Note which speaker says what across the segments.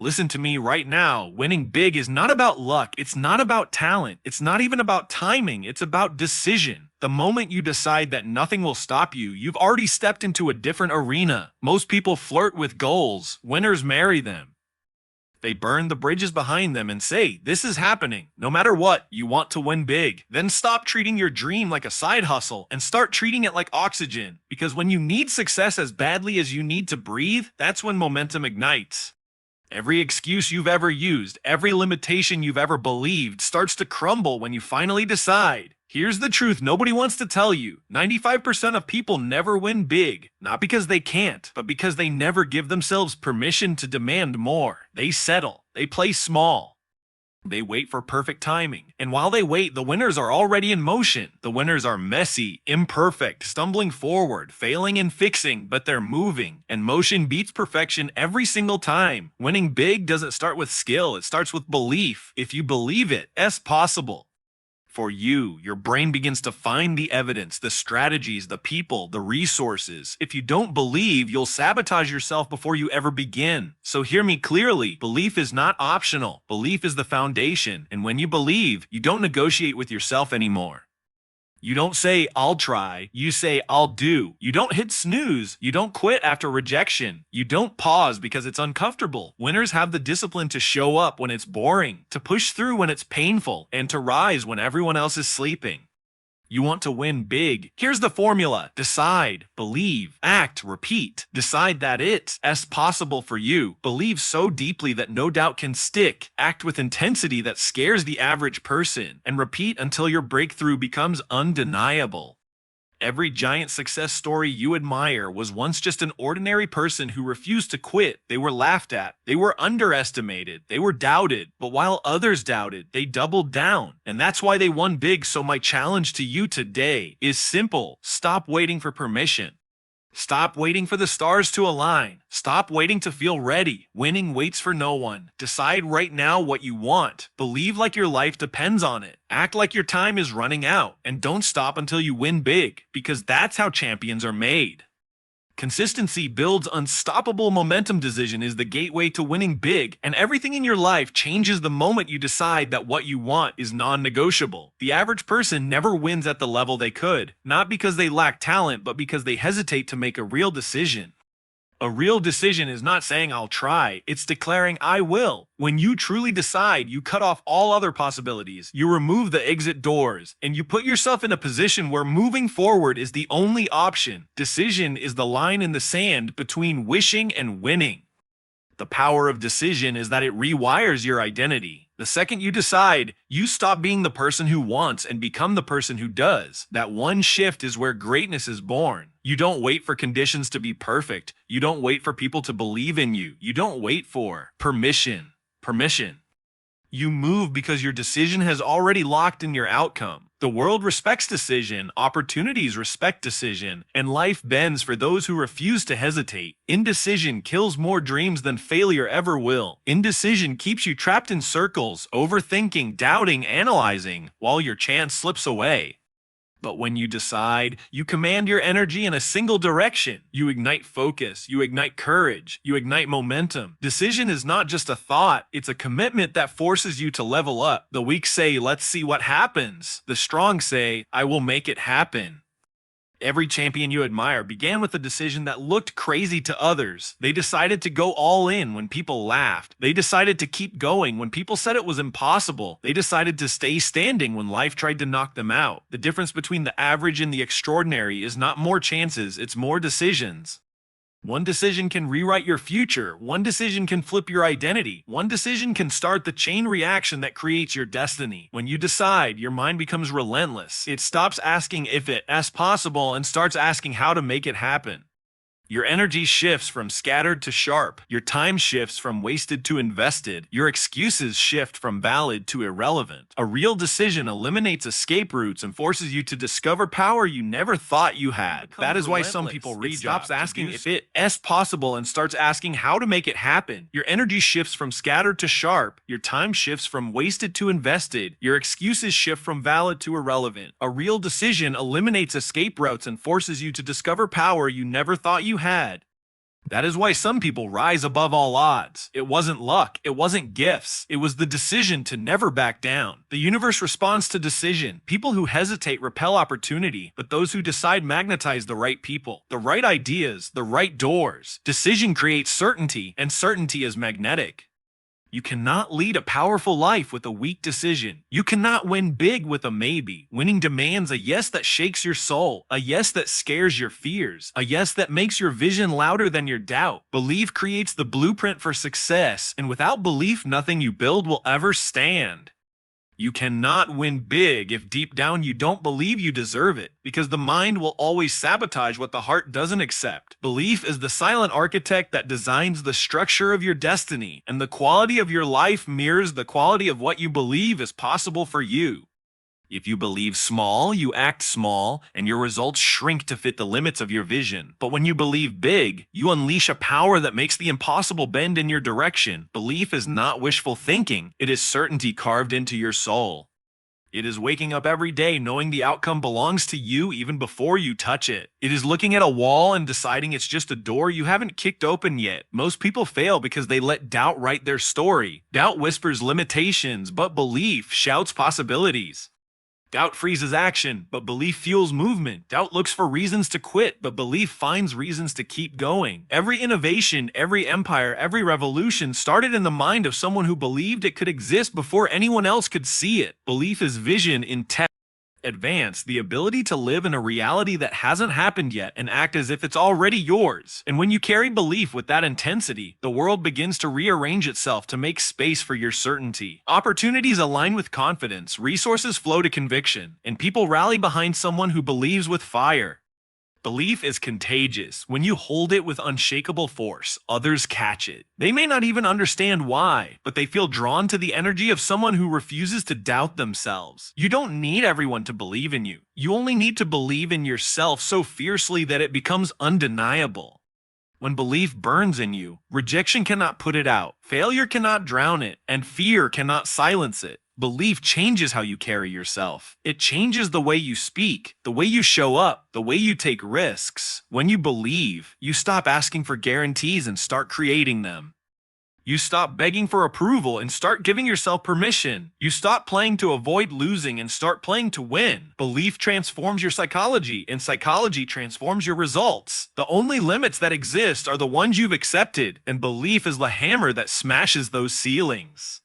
Speaker 1: Listen to me right now. Winning big is not about luck. It's not about talent. It's not even about timing. It's about decision. The moment you decide that nothing will stop you, you've already stepped into a different arena. Most people flirt with goals. Winners marry them. They burn the bridges behind them and say, this is happening. No matter what, you want to win big. Then stop treating your dream like a side hustle and start treating it like oxygen. Because when you need success as badly as you need to breathe, that's when momentum ignites. Every excuse you've ever used, every limitation you've ever believed starts to crumble when you finally decide. Here's the truth nobody wants to tell you. 95% of people never win big, not because they can't, but because they never give themselves permission to demand more. They settle. They play small. They wait for perfect timing. And while they wait, the winners are already in motion. The winners are messy, imperfect, stumbling forward, failing and fixing, but they're moving. And motion beats perfection every single time. Winning big doesn't start with skill, it starts with belief. If you believe it's possible. For you, your brain begins to find the evidence, the strategies, the people, the resources. If you don't believe, you'll sabotage yourself before you ever begin. So hear me clearly. Belief is not optional. Belief is the foundation. And when you believe, you don't negotiate with yourself anymore. You don't say, I'll try. You say, I'll do. You don't hit snooze. You don't quit after rejection. You don't pause because it's uncomfortable. Winners have the discipline to show up when it's boring, to push through when it's painful, and to rise when everyone else is sleeping. You want to win big. Here's the formula. Decide, believe, act, repeat. Decide that it's possible for you. Believe so deeply that no doubt can stick. Act with intensity that scares the average person. And repeat until your breakthrough becomes undeniable. Every giant success story you admire was once just an ordinary person who refused to quit. They were laughed at. They were underestimated. They were doubted. But while others doubted, they doubled down. And that's why they won big. So my challenge to you today is simple. Stop waiting for permission. Stop waiting for the stars to align. Stop waiting to feel ready. Winning waits for no one. Decide right now what you want. Believe like your life depends on it. Act like your time is running out. And don't stop until you win big, because that's how champions are made. Consistency builds unstoppable momentum. Decision is the gateway to winning big, and everything in your life changes the moment you decide that what you want is non-negotiable. The average person never wins at the level they could, not because they lack talent, but because they hesitate to make a real decision. A real decision is not saying I'll try, it's declaring I will. When you truly decide, you cut off all other possibilities, you remove the exit doors, and you put yourself in a position where moving forward is the only option. Decision is the line in the sand between wishing and winning. The power of decision is that it rewires your identity. The second you decide, you stop being the person who wants and become the person who does. That one shift is where greatness is born. You don't wait for conditions to be perfect. You don't wait for people to believe in you. You don't wait for permission. You move because your decision has already locked in your outcome. The world respects decision, opportunities respect decision, and life bends for those who refuse to hesitate. Indecision kills more dreams than failure ever will. Indecision keeps you trapped in circles, overthinking, doubting, analyzing, while your chance slips away. But when you decide, you command your energy in a single direction. You ignite focus, you ignite courage, you ignite momentum. Decision is not just a thought, it's a commitment that forces you to level up. The weak say, let's see what happens. The strong say, I will make it happen. Every champion you admire began with a decision that looked crazy to others. They decided to go all in when people laughed. They decided to keep going when people said it was impossible. They decided to stay standing when life tried to knock them out. The difference between the average and the extraordinary is not more chances, it's more decisions. One decision can rewrite your future. One decision can flip your identity. One decision can start the chain reaction that creates your destiny. When you decide, your mind becomes relentless. It stops asking if it's possible and starts asking how to make it happen. Your energy shifts from scattered to sharp. Your time shifts from wasted to invested. Your excuses shift from valid to irrelevant. A real decision eliminates escape routes and forces you to discover power you never thought you had. That is why some people read. It stops asking if it's possible and starts asking how to make it happen. Your energy shifts from scattered to sharp. Your time shifts from wasted to invested. Your excuses shift from valid to irrelevant. A real decision eliminates escape routes and forces you to discover power you never thought you had. That is why some people rise above all odds. It wasn't luck, it wasn't gifts, it was the decision to never back down. The universe responds to decision. People who hesitate repel opportunity, but those who decide magnetize the right people, the right ideas, the right doors. Decision creates certainty, and certainty is magnetic. You cannot lead a powerful life with a weak decision. You cannot win big with a maybe. Winning demands a yes that shakes your soul, a yes that scares your fears, a yes that makes your vision louder than your doubt. Belief creates the blueprint for success, and without belief, nothing you build will ever stand. You cannot win big if deep down you don't believe you deserve it, because the mind will always sabotage what the heart doesn't accept. Belief is the silent architect that designs the structure of your destiny, and the quality of your life mirrors the quality of what you believe is possible for you. If you believe small, you act small, and your results shrink to fit the limits of your vision. But when you believe big, you unleash a power that makes the impossible bend in your direction. Belief is not wishful thinking, it is certainty carved into your soul. It is waking up every day knowing the outcome belongs to you even before you touch it. It is looking at a wall and deciding it's just a door you haven't kicked open yet. Most people fail because they let doubt write their story. Doubt whispers limitations, but belief shouts possibilities. Doubt freezes action, but belief fuels movement. Doubt looks for reasons to quit, but belief finds reasons to keep going. Every innovation, every empire, every revolution started in the mind of someone who believed it could exist before anyone else could see it. Belief is vision in tech. Advance, the ability to live in a reality that hasn't happened yet and act as if it's already yours. And when you carry belief with that intensity, the world begins to rearrange itself to make space for your certainty. Opportunities align with confidence, resources flow to conviction, and people rally behind someone who believes with fire. Belief is contagious. When you hold it with unshakable force, others catch it. They may not even understand why, but they feel drawn to the energy of someone who refuses to doubt themselves. You don't need everyone to believe in you. You only need to believe in yourself so fiercely that it becomes undeniable. When belief burns in you, rejection cannot put it out, failure cannot drown it, and fear cannot silence it. Belief changes how you carry yourself. It changes the way you speak, the way you show up, the way you take risks. When you believe, you stop asking for guarantees and start creating them. You stop begging for approval and start giving yourself permission. You stop playing to avoid losing and start playing to win. Belief transforms your psychology, and psychology transforms your results. The only limits that exist are the ones you've accepted, and belief is the hammer that smashes those ceilings.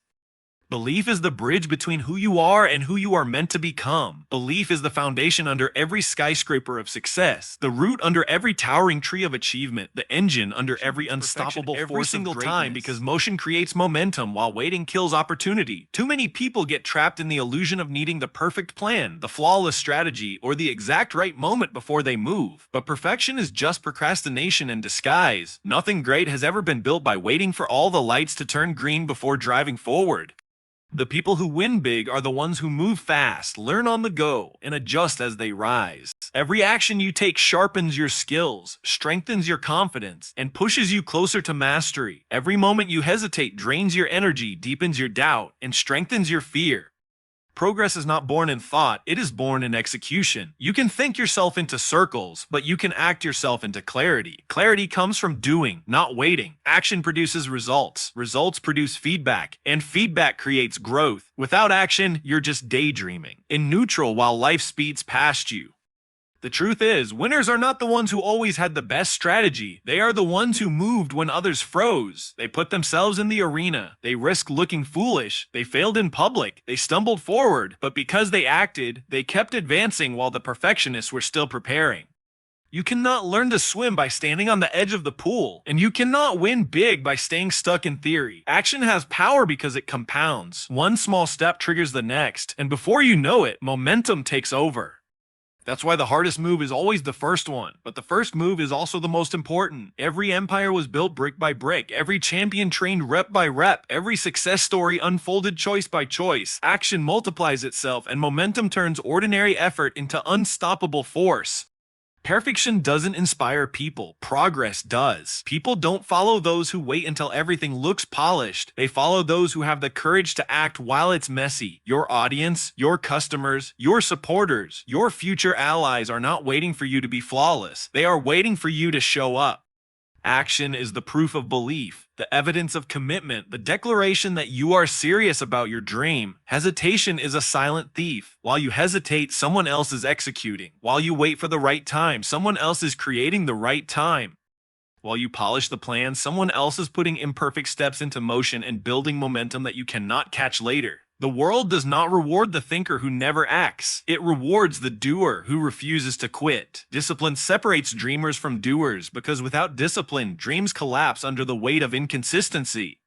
Speaker 1: Belief is the bridge between who you are and who you are meant to become. Belief is the foundation under every skyscraper of success, the root under every towering tree of achievement, the engine under every unstoppable force every single time, because motion creates momentum while waiting kills opportunity. Too many people get trapped in the illusion of needing the perfect plan, the flawless strategy, or the exact right moment before they move. But perfection is just procrastination in disguise. Nothing great has ever been built by waiting for all the lights to turn green before driving forward. The people who win big are the ones who move fast, learn on the go, and adjust as they rise. Every action you take sharpens your skills, strengthens your confidence, and pushes you closer to mastery. Every moment you hesitate drains your energy, deepens your doubt, and strengthens your fear. Progress is not born in thought, it is born in execution. You can think yourself into circles, but you can act yourself into clarity. Clarity comes from doing, not waiting. Action produces results. Results produce feedback, and feedback creates growth. Without action, you're just daydreaming, in neutral while life speeds past you. The truth is, winners are not the ones who always had the best strategy. They are the ones who moved when others froze. They put themselves in the arena. They risked looking foolish. They failed in public. They stumbled forward. But because they acted, they kept advancing while the perfectionists were still preparing. You cannot learn to swim by standing on the edge of the pool, and you cannot win big by staying stuck in theory. Action has power because it compounds. One small step triggers the next, and before you know it, momentum takes over. That's why the hardest move is always the first one, but the first move is also the most important. Every empire was built brick by brick, every champion trained rep by rep, every success story unfolded choice by choice. Action multiplies itself, and momentum turns ordinary effort into unstoppable force. Perfection doesn't inspire people, progress does. People don't follow those who wait until everything looks polished. They follow those who have the courage to act while it's messy. Your audience, your customers, your supporters, your future allies are not waiting for you to be flawless. They are waiting for you to show up. Action is the proof of belief, the evidence of commitment, the declaration that you are serious about your dream. Hesitation is a silent thief. While you hesitate, someone else is executing. While you wait for the right time, someone else is creating the right time. While you polish the plan, someone else is putting imperfect steps into motion and building momentum that you cannot catch later. The world does not reward the thinker who never acts. It rewards the doer who refuses to quit. Discipline separates dreamers from doers because without discipline, dreams collapse under the weight of inconsistency.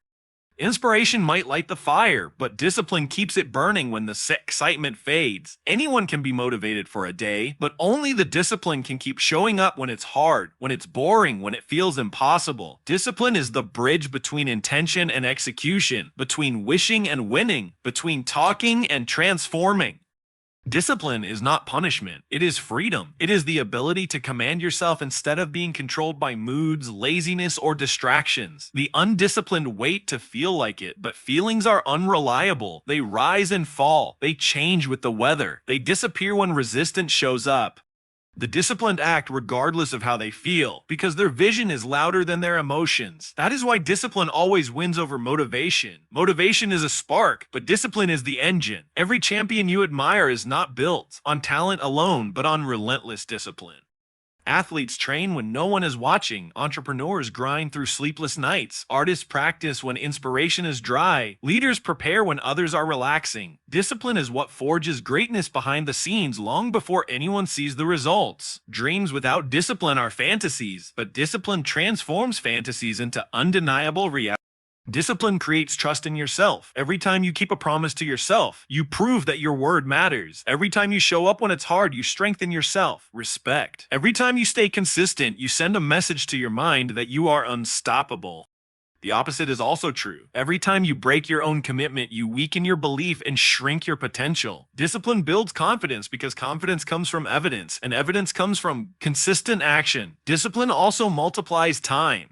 Speaker 1: Inspiration might light the fire, but discipline keeps it burning when the excitement fades. Anyone can be motivated for a day, but only the discipline can keep showing up when it's hard, when it's boring, when it feels impossible. Discipline is the bridge between intention and execution, between wishing and winning, between talking and transforming. Discipline is not punishment, it is freedom. It is the ability to command yourself instead of being controlled by moods, laziness, or distractions. The undisciplined wait to feel like it, but feelings are unreliable. They rise and fall. They change with the weather. They disappear when resistance shows up. The disciplined act regardless of how they feel, because their vision is louder than their emotions. That is why discipline always wins over motivation. Motivation is a spark, but discipline is the engine. Every champion you admire is not built on talent alone, but on relentless discipline. Athletes train when no one is watching. Entrepreneurs grind through sleepless nights. Artists practice when inspiration is dry. Leaders prepare when others are relaxing. Discipline is what forges greatness behind the scenes long before anyone sees the results. Dreams without discipline are fantasies, but discipline transforms fantasies into undeniable reality. Discipline creates trust in yourself. Every time you keep a promise to yourself, you prove that your word matters. Every time you show up when it's hard, you strengthen yourself. Respect. Every time you stay consistent, you send a message to your mind that you are unstoppable. The opposite is also true. Every time you break your own commitment, you weaken your belief and shrink your potential. Discipline builds confidence because confidence comes from evidence, and evidence comes from consistent action. Discipline also multiplies time.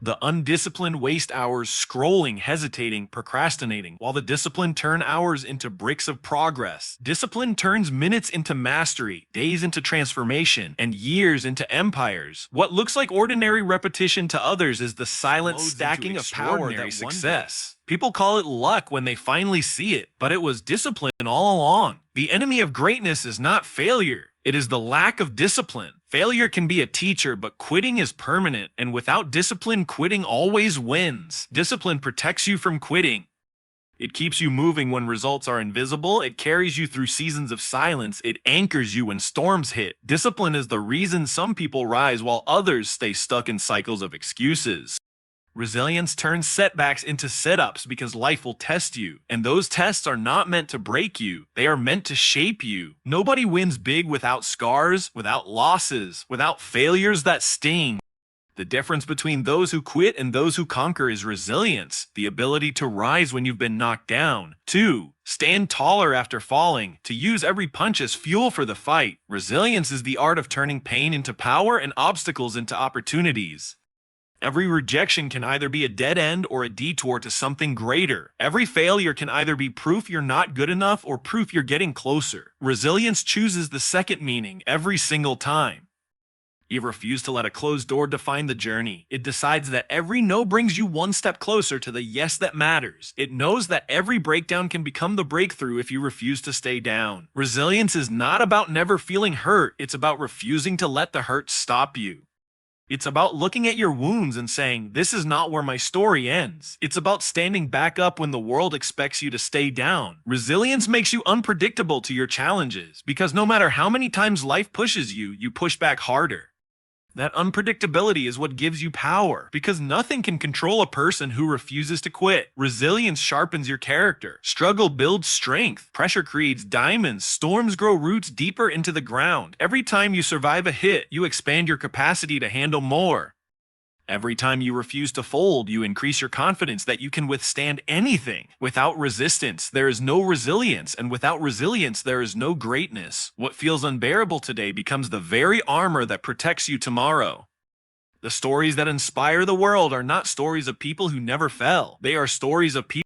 Speaker 1: The undisciplined waste hours scrolling, hesitating, procrastinating, while the disciplined turn hours into bricks of progress. Discipline turns minutes into mastery, days into transformation, and years into empires. What looks like ordinary repetition to others is the silent stacking of power that success. People call it luck when they finally see it, but it was discipline all along. The enemy of greatness is not failure. It is the lack of discipline. Failure can be a teacher, but quitting is permanent, and without discipline, quitting always wins. Discipline protects you from quitting. It keeps you moving when results are invisible. It carries you through seasons of silence. It anchors you when storms hit. Discipline is the reason some people rise while others stay stuck in cycles of excuses. Resilience turns setbacks into setups because life will test you, and those tests are not meant to break you. They are meant to shape you. Nobody wins big without scars, without losses, without failures that sting. The difference between those who quit and those who conquer is resilience, the ability to rise when you've been knocked down. 2. Stand taller after falling, to use every punch as fuel for the fight. Resilience is the art of turning pain into power and obstacles into opportunities. Every rejection can either be a dead end or a detour to something greater. Every failure can either be proof you're not good enough or proof you're getting closer. Resilience chooses the second meaning every single time. You refuse to let a closed door define the journey. It decides that every no brings you one step closer to the yes that matters. It knows that every breakdown can become the breakthrough if you refuse to stay down. Resilience is not about never feeling hurt. It's about refusing to let the hurt stop you. It's about looking at your wounds and saying, this is not where my story ends. It's about standing back up when the world expects you to stay down. Resilience makes you unpredictable to your challenges because no matter how many times life pushes you, you push back harder. That unpredictability is what gives you power, because nothing can control a person who refuses to quit. Resilience sharpens your character. Struggle builds strength. Pressure creates diamonds. Storms grow roots deeper into the ground. Every time you survive a hit, you expand your capacity to handle more. Every time you refuse to fold, you increase your confidence that you can withstand anything. Without resistance, there is no resilience, and without resilience, there is no greatness. What feels unbearable today becomes the very armor that protects you tomorrow. The stories that inspire the world are not stories of people who never fell. They are stories of people